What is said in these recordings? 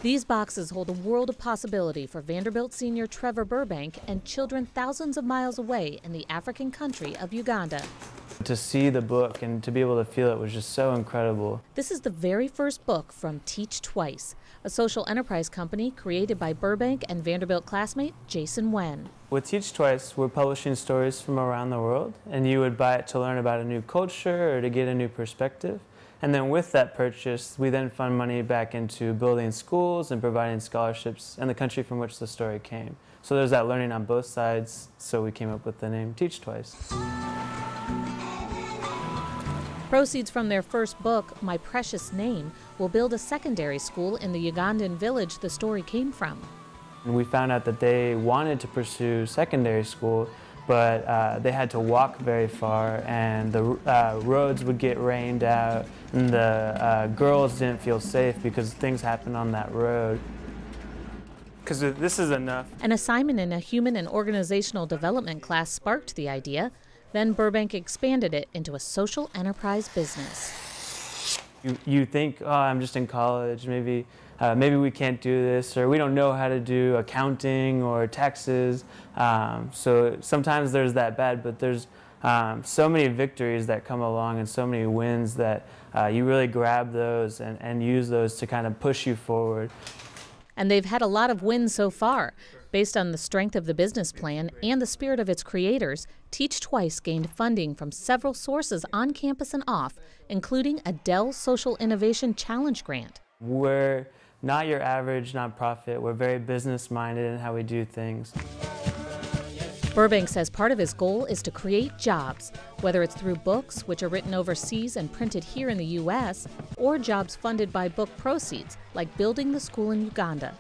These boxes hold a world of possibility for Vanderbilt senior Trevor Burbank and children thousands of miles away in the African country of Uganda. To see the book and to be able to feel it was just so incredible. This is the very first book from Teach Twice, a social enterprise company created by Burbank and Vanderbilt classmate Jason Wen. With Teach Twice, we're publishing stories from around the world, and you would buy it to learn about a new culture or to get a new perspective. And then with that purchase, we then fund money back into building schools and providing scholarships in the country from which the story came. So there's that learning on both sides, so we came up with the name Teach Twice. Proceeds from their first book, My Precious Name, will build a secondary school in the Ugandan village the story came from. And we found out that they wanted to pursue secondary school, but they had to walk very far, and the roads would get rained out, and the girls didn't feel safe because things happened on that road. Because this is enough. An assignment in a human and organizational development class sparked the idea. Then Burbank expanded it into a social enterprise business. You think, oh, I'm just in college, maybe we can't do this, or we don't know how to do accounting or taxes. So sometimes there's that bad, but there's so many victories that come along and so many wins that you really grab those and use those to kind of push you forward. And they've had a lot of wins so far. Based on the strength of the business plan and the spirit of its creators, Teach Twice gained funding from several sources on campus and off, including a Dell Social Innovation Challenge grant. We're not your average nonprofit. We're very business-minded in how we do things. Burbank says part of his goal is to create jobs, whether it's through books, which are written overseas and printed here in the U.S., or jobs funded by book proceeds, like building the school in Uganda.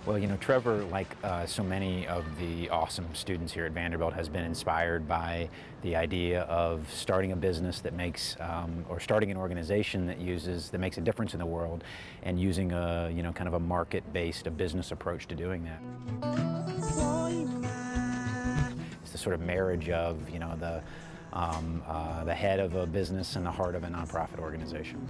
Well, you know, Trevor, like so many of the awesome students here at Vanderbilt, has been inspired by the idea of starting a business that makes, or starting an organization that makes a difference in the world, and using a, you know, kind of a market-based, a business approach to doing that. It's the sort of marriage of, you know, the head of a business and the heart of a nonprofit organization.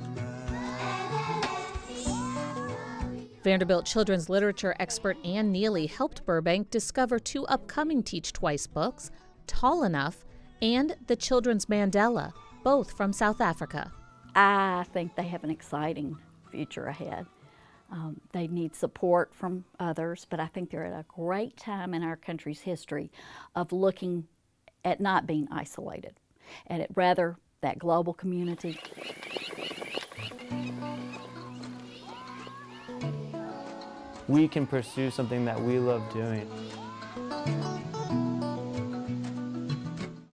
Vanderbilt children's literature expert Ann Neely helped Burbank discover two upcoming Teach Twice books, Tall Enough and The Children's Mandela, both from South Africa. I think they have an exciting future ahead. They need support from others, but I think they're at a great time in our country's history of looking at not being isolated, and rather that global community. We can pursue something that we love doing.